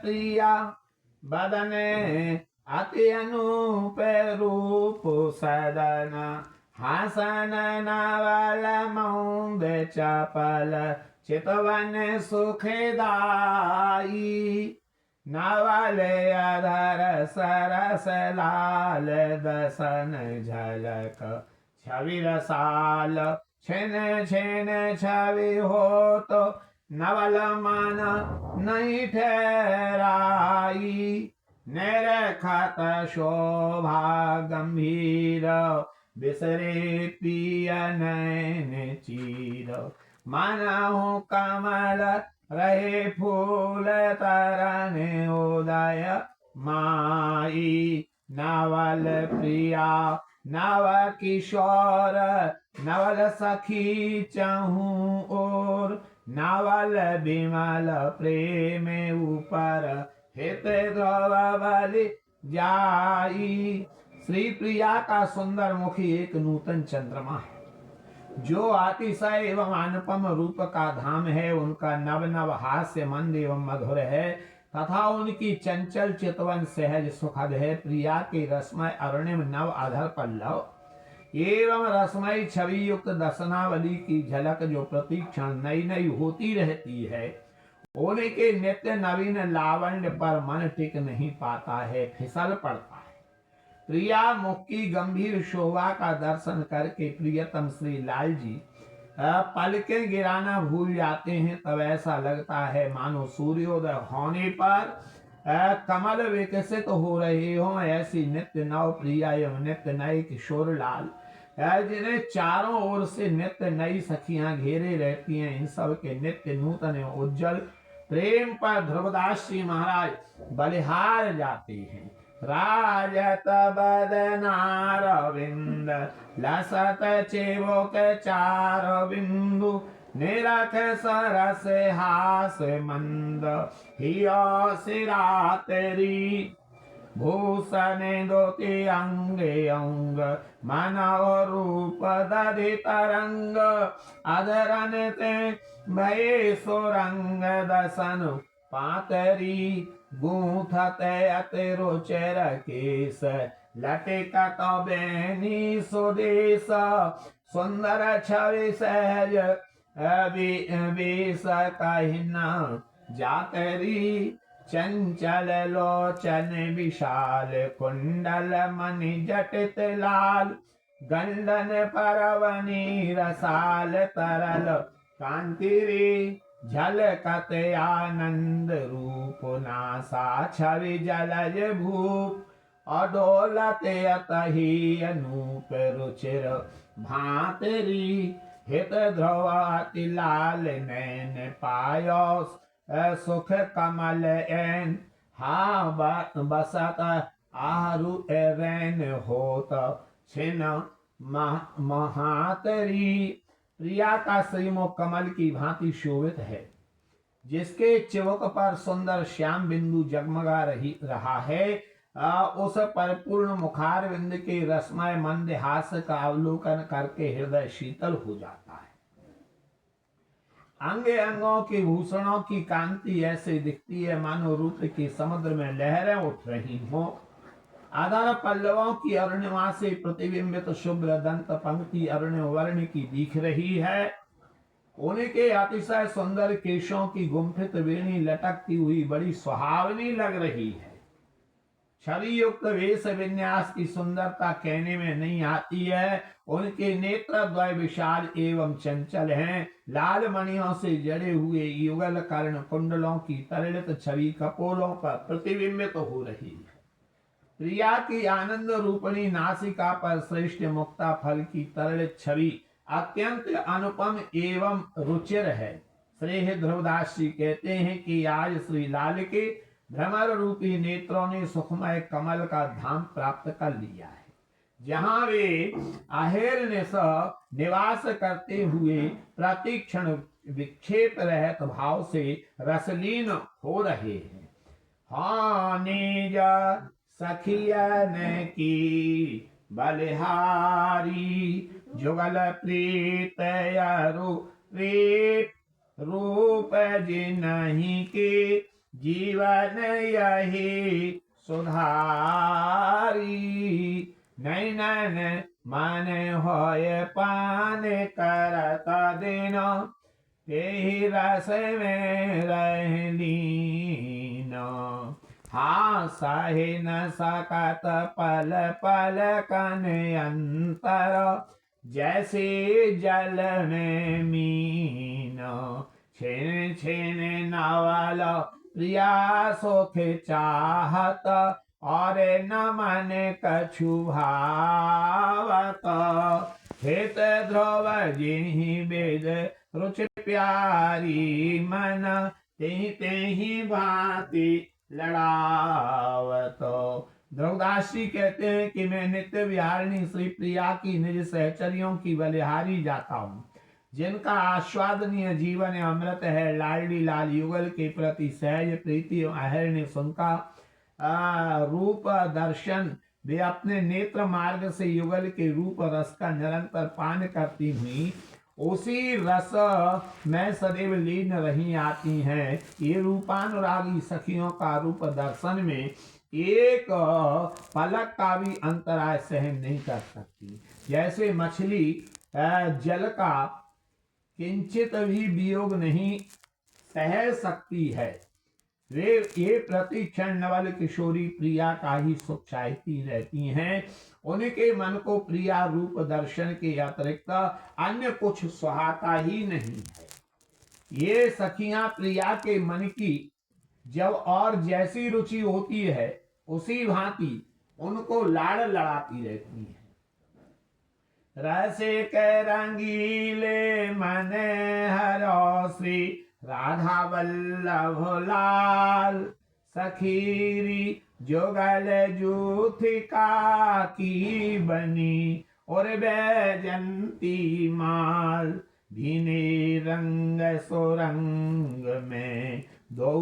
प्रिया बदने अति अनूप रूप सदन हासन नवल मौंद चपल चितवन सुखदाई नवल अधर सरस लाल दसन झलक छवि रसाल छिन छिन छवि हो तो नवल मन नहीं ठहराई निरखत शोभा गंभीर बिसरे पिय नैन चीर मनहु कमल रहे फूल तरन उदय माई नवल प्रिया नव किशोर नवल सखी चहूं और नवल विमल प्रेम ऊपर हित ध्रुव बलि जाई। श्री प्रिया का सुंदर मुखी एक नूतन चंद्रमा है जो अतिशय एवं अनुपम रूप का धाम है। उनका नव नव हास्य मंद एवं मधुर है तथा उनकी चंचल चितवन सहज सुखद है। प्रिया के रसमय अरुणिम नव आधर पल्लव एवं रसमय छवि युक्त दर्शनावली की झलक जो प्रतिक्षण नई नई होती रहती है। उनके नित्य नवीन लावण्य पर मन टिक नहीं पाता है, फिसल पड़ता है। प्रिया मुख की गंभीर शोभा का दर्शन करके प्रियतम श्री लाल जी पलकें गिराना भूल जाते हैं। तब ऐसा लगता है मानो सूर्योदय होने पर कमल विकसित हो रहे हों। ऐसी नित्य नव प्रिया एवं नित्य नए किशोर लाल जिन्हें चारों ओर से नित्य नई सखियां घेरे रहती हैं, इन सब के नित्य नूतन एवं उज्जवल प्रेम पर ध्रुवदास जी महाराज बलिहार जाते हैं। राजत बदनारविंद लसत चेवोक चार बिंदु निरख सरस हास मंद हिया सिरा तेरी भूषण दोति अंगे अंग मानव रूप दधि तरंग अधरन ते भये सुरंग दसन पातरी गूंथत अति रुचिर केस लटिकत बेनी सुदेश सुंदर छवि सहज विष कहिना जातरी चंचल लोचन विशाल कुंडल मणि जटित लाल गंडन परवनी रसाल तरल कांतिरी झलकत आनंद रूप नासा छवि जलज भूप अडोलत अतहि अनूप रुचिर भांतरी हित ध्रुव अति लाल नैन पायोस सुख कमल एन हा बसत आरु एरैन होत छिन महातरी। प्रिया का श्रीमुख कमल की भांति शोभित है, जिसके चिवक पर सुंदर श्याम बिंदु जगमगा रहा है। उस परिपूर्ण मुखारविंद के रसमय मंद हास्य का अवलोकन करके हृदय शीतल हो जाता है। अंगे अंगों के भूषणों की कांति ऐसे दिखती है मानो रूप के समुद्र में लहरें उठ रही हों। आधार पल्लवों की अरुणिमा से प्रतिबिंबित शुभ्र दंत पंक्ति अरुण वर्ण की दिख रही है। उनके अतिशय सुंदर केशों की गुंफित वेणी लटकती हुई बड़ी सुहावनी लग रही है। छवि युक्त वेश विन्यास की सुंदरता कहने में नहीं आती है। उनके नेत्र द्वय विशाल एवं चंचल हैं। लाल मणियों से जड़े हुए युगल कर्ण कुंडलों की तरलित छवि कपोलों पर प्रतिबिंबित हो रही है। प्रिया की आनंद रूपणी नासिका पर श्रेष्ठ मुक्ता फल की तरलित छवि अत्यंत अनुपम एवं रुचिर है। श्री ध्रुवदास जी कहते हैं कि आज श्री लाल के भ्रमर रूपी नेत्रों ने सुखमय कमल का धाम प्राप्त कर लिया है, जहां वे अहिर्निश निवास करते हुए प्रतिक्षण विक्षेप रहित भाव से रसलीन हो रहे हैं। हाँ निज सखियन की बलिहारी जुगल प्रीत रूप जिनहि के जीवन यही सुधारी। नैनन मन होय पान करत दिन, तेहि रस में रह लीन। हाँ सहि न सकत पल पल कन अंतर, जैसे जल में मीन। छिन छिन नवल प्रिया सुख चाहत, और न मन कछु भावत। हित ध्रुव जिहि वेद रुचि प्यारी, मन तेहि तेहि भांति लड़ावत। ध्रुवदास जी कहते हैं कि मैं नित्य विहारिणी श्री प्रिया की निज सहचरियों की बलिहारी जाता हूँ, जिनका आस्वादनीय जीवन अमृत है। लाडली लाल युगल के प्रति सहज प्रीति अहरने सुनका रूप दर्शन, वे अपने नेत्र मार्ग से युगल के रूप रस का निरंतर पान करती हुई उसी रस में सदैव लीन रही आती हैं। ये रूपानुरागी सखियों का रूप दर्शन में एक पलक का भी अंतराय सहन नहीं कर सकती। जैसे मछली जल का किंचित भी वियोग नहीं सह सकती है, वे ये प्रति क्षण नवल किशोरी प्रिया का ही सुख चाहती रहती हैं। उनके मन को प्रिया रूप दर्शन के अतिरिक्त अन्य कुछ सुहाता ही नहीं है। ये सखियां प्रिया के मन की जब और जैसी रुचि होती है, उसी भांति उनको लाड़ लड़ाती रहती हैं। रसिक रंगीले मन हरो श्री राधा वल्लभ लाल, सखीरी जोगल जूथिका की बनी, और बैजंती माल। भीने रंग सुरंग में दो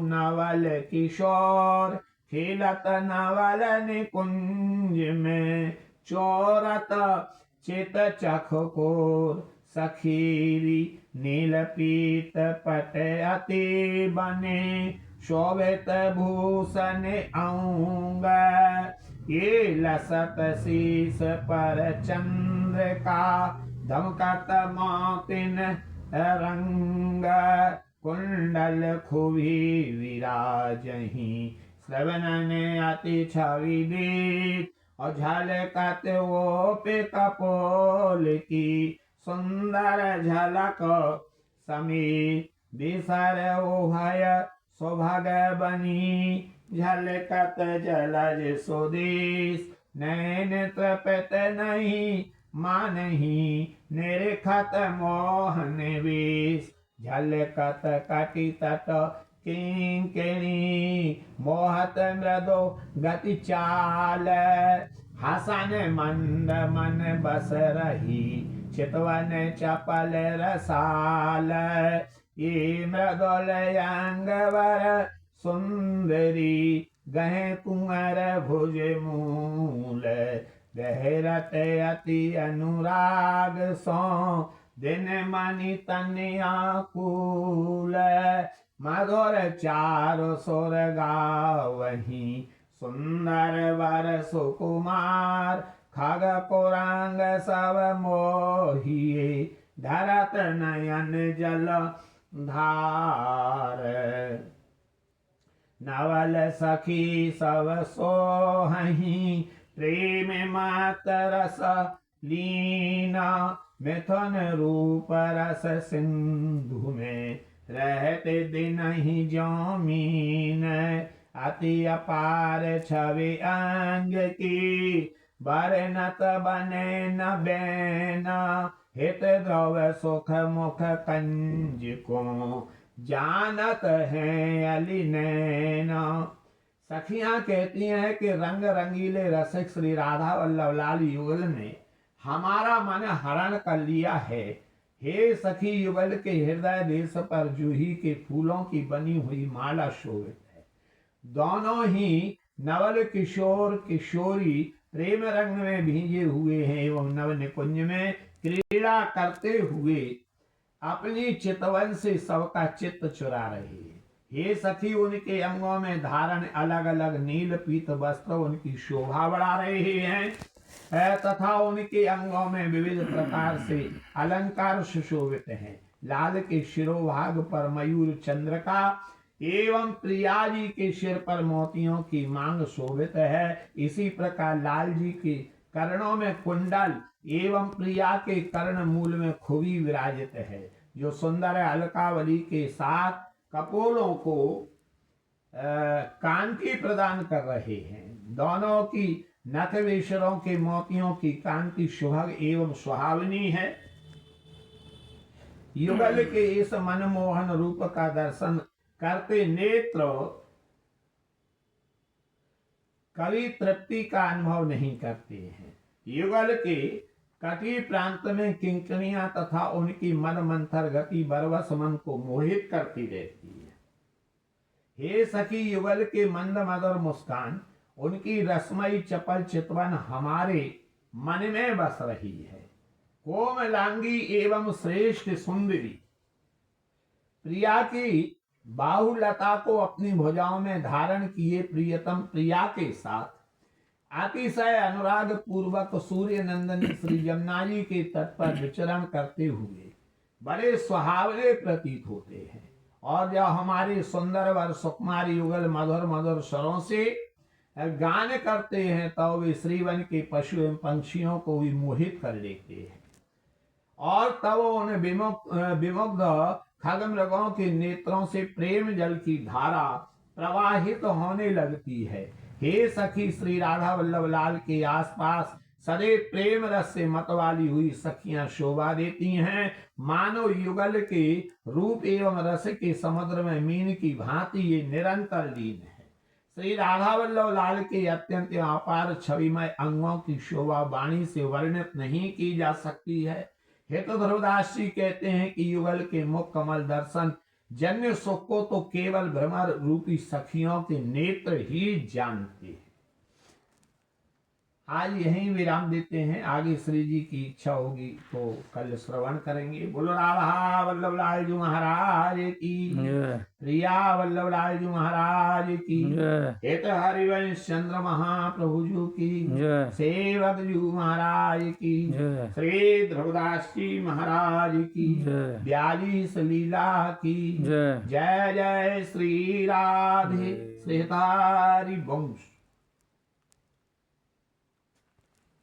नवल किशोर, खेलत नवल निकुंज में चोरत चित चखकोर। सखीरी नील पीत पट अति बने, शोभित भूषण अंग। ये लसत शीस पर चंद्र का, दमकत मोतिन रंग। कुंडल खुभी विराजही, श्रवणन अति छवि दीप। और झलकत वो पे कपोल की, सुंदर झलक समीप। बिसर उभय सौभाग बनी, झलकत जलज सुदेश। नैन तृपत नहीं मानही, निरखत मोहन वेश। झलकत कटि तट किंकिणी, मोहत मृदो गति चाल। हसन मंद मन बस रही, चितवन चपल रसाल। ये मृदुल अंगवर सुंदरी, गहे कुंवर भुज मूल। गहरत अति अनुराग सो, दिन मनि तन आकुल। मधुर चारु सुर गावहीं, सुंदर वर सुकुमार। खग कुरंग सब मोहिए, धरत नयन जल धार। नवल सखी सब सोहहीं, प्रेम मत रस लीना। मिथुन रूप रस सिंधु में, रहते दिन ही ज्यों मीन। अति अपार छवि अंग की, बरनत बने न बैना। हित द्रव सुख मुख कंज को, जानत है अली नैना। सखियां कहती हैं कि रंग रंगीले रसिक श्री राधा वल्लभ लाल युगल ने हमारा मन हरण कर लिया है। हे सखी, युगल के हृदय देश पर जूही के फूलों की बनी हुई माला शोभित है। दोनों ही नवल किशोर किशोरी प्रेम रंग में भींजे हुए हैं एवं नव निकुंज में क्रीड़ा करते हुए अपनी चितवन से सबका चित्त चुरा रहे हैं। हे सखी, उनके अंगों में धारण अलग अलग नील पीत वस्त्र उनकी शोभा बढ़ा रहे हैं तथा उनके अंगों में विविध प्रकार से अलंकार सुशोभित हैं। लाल के शिरोभाग पर मयूर चंद्र का एवं प्रिया जी के सिर पर मोतियों की मांग शोभित है। इसी प्रकार लाल जी के कर्णों में कुंडल एवं प्रिया के कर्ण मूल में खुबी विराजित है, जो सुंदर अलकावली के साथ कपोलों को कांति प्रदान कर रहे हैं। दोनों की नथ विशरों के मोतियों की कांति सुभग एवं सुहावनी है। युगल के इस मनमोहन रूप का दर्शन करते नेत्र कभी तृप्ति का अनुभव नहीं करते हैं। युगल के कटी प्रांत में किंकनियां तथा उनकी मन मंथर गति बरवस मन को मोहित करती रहती है। हे सखी, युगल के मंद मधुर मुस्कान, उनकी रसमयी चपल चितवन हमारे मन में बस रही है। कोमलांगी एवं श्रेष्ठ सुंदरी प्रिया की बाहुलता को अपनी भुजाओं में धारण किए प्रियतम प्रिया के साथ अतिशय अनुराग पूर्वक सूर्य नंदनी श्री यमुना जी के तट पर विचरण करते हुए बड़े सुहावने प्रतीत होते हैं। और जब हमारे सुंदर वर सुकुमारी युगल मधुर मधुर स्वरों से गान करते हैं तो वे श्रीवन के पशु एवं पंछियों को भी मोहित कर देते हैं। और तब उन विमुग्ध खगमृगों के नेत्रों से प्रेम जल की धारा प्रवाहित होने लगती है। हे सखी, श्री राधा वल्लभ लाल के आसपास सदैव प्रेम रस से मतवाली हुई सखियां शोभा देती हैं। मानो युगल के रूप एवं रस के समुद्र में मीन की भांति ये निरंतर लीन है। श्री राधा वल्लभ लाल के अत्यंत अपार छविमय अंगों की शोभा वाणी से वर्णित नहीं की जा सकती है। हेतु ध्रुवदास जी कहते हैं कि युगल के मुख कमल दर्शन जन्य सुख को तो केवल भ्रमर रूपी सखियों के नेत्र ही जानते हैं। आज यहीं विराम देते हैं। आगे श्री जी की इच्छा होगी तो कल श्रवण करेंगे। बोलो राधा वल्लभ लाल जी महाराज की, प्रिया वल्लभ लाल जी महाराज की, हेत हरिवंश चंद्र महाप्रभु जी की, सेवक जी महाराज की, श्री ध्रुवदास जी महाराज की, 42 लीला की जय जय श्री राधे श्री हरि वंश।